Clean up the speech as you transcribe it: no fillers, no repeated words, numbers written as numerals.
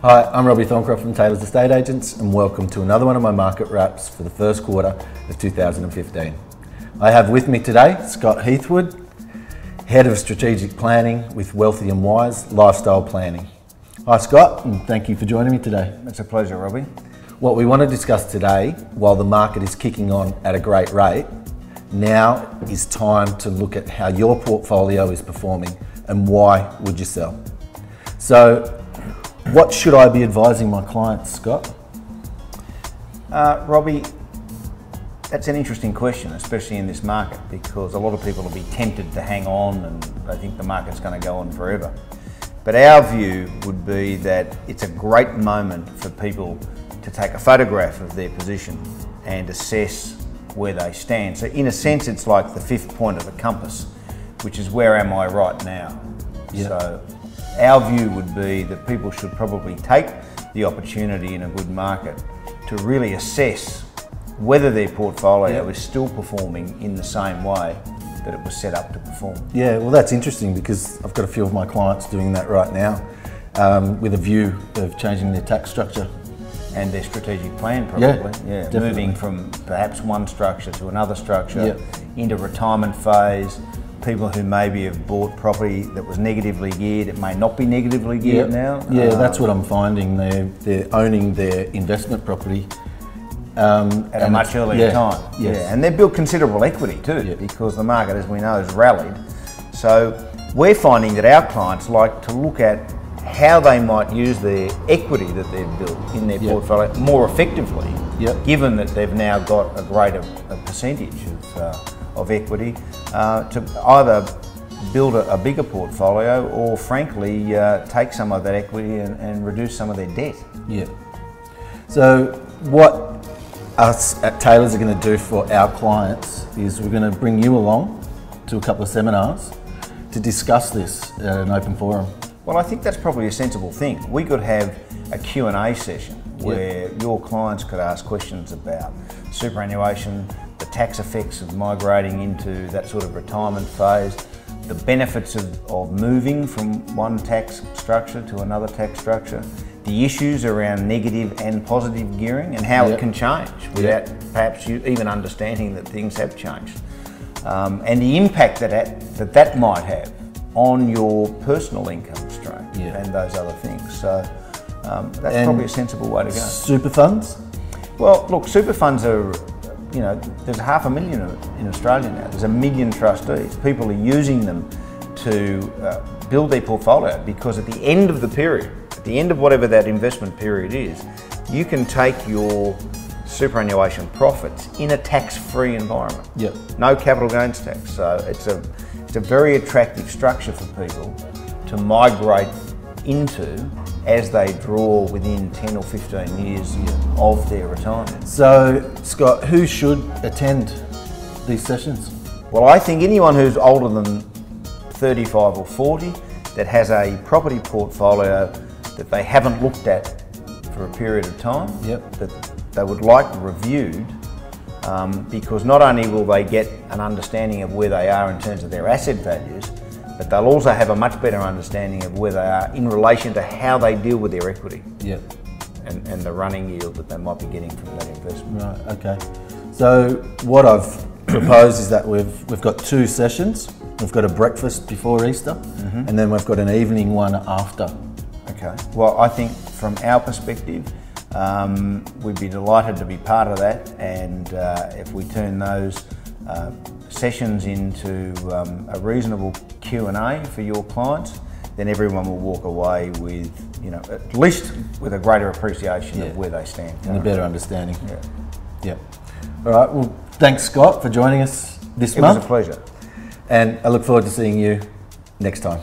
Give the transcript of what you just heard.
Hi, I'm Robbie Thorncroft from Taylor's Estate Agents and welcome to another one of my market wraps for the first quarter of 2015. I have with me today Scott Heathwood, Head of Strategic Planning with Wealthy and Wise Lifestyle Planning. Hi Scott, and thank you for joining me today. It's a pleasure, Robbie. What we want to discuss today, while the market is kicking on at a great rate, now is time to look at how your portfolio is performing and why would you sell. So, what should I be advising my clients, Scott? Robbie, that's an interesting question, especially in this market, because a lot of people will be tempted to hang on and they think the market's going to go on forever. But our view would be that it's a great moment for people to take a photograph of their position and assess where they stand. So in a sense, it's like the fifth point of the compass, which is where am I right now? Yeah. So our view would be that people should probably take the opportunity in a good market to really assess whether their portfolio is still performing in the same way that it was set up to perform. Yeah, well that's interesting because I've got a few of my clients doing that right now with a view of changing their tax structure. And their strategic plan probably. Yeah, moving from perhaps one structure to another structure, into retirement phase. People who maybe have bought property that was negatively geared, it may not be negatively geared now. Yeah, that's what I'm finding. They're owning their investment property at a much earlier time. Yes. Yeah, and they've built considerable equity too, because the market, as we know, has rallied. So we're finding that our clients like to look at how they might use the equity that they've built in their portfolio more effectively, given that they've now got a greater percentage of equity to either build a bigger portfolio or frankly take some of that equity and reduce some of their debt. Yeah. So what us at Taylor's are going to do for our clients is we're going to bring you along to a couple of seminars to discuss this at an open forum. Well, I think that's probably a sensible thing. We could have a Q&A session where your clients could ask questions about superannuation, the tax effects of migrating into that sort of retirement phase, the benefits of moving from one tax structure to another tax structure, the issues around negative and positive gearing and how it can change without perhaps you even understanding that things have changed, and the impact that might have on your personal income stream and those other things. So that's probably a sensible way to go. Super funds? Well, look, super funds are, there's 500,000 in Australia now. There's 1 million trustees. People are using them to build their portfolio because at the end of the period, at the end of whatever that investment period is, you can take your superannuation profits in a tax-free environment. No capital gains tax. So it's a very attractive structure for people to migrate into as they draw within 10 or 15 years of their retirement. So, Scott, who should attend these sessions? Well, I think anyone who's older than 35 or 40 that has a property portfolio that they haven't looked at for a period of time, that they would like reviewed, because not only will they get an understanding of where they are in terms of their asset values, but they'll also have a much better understanding of where they are in relation to how they deal with their equity and the running yield that they might be getting from that investment. Right, okay. So what I've proposed is that we've got 2 sessions. We've got a breakfast before Easter and then we've got an evening one after. Okay, well I think from our perspective, we'd be delighted to be part of that, and if we turn those sessions into a reasonable Q&A for your clients, then everyone will walk away with, at least with a greater appreciation of where they stand. And a better understanding. Yeah. All right, well, thanks Scott for joining us this month. It was a pleasure. And I look forward to seeing you next time.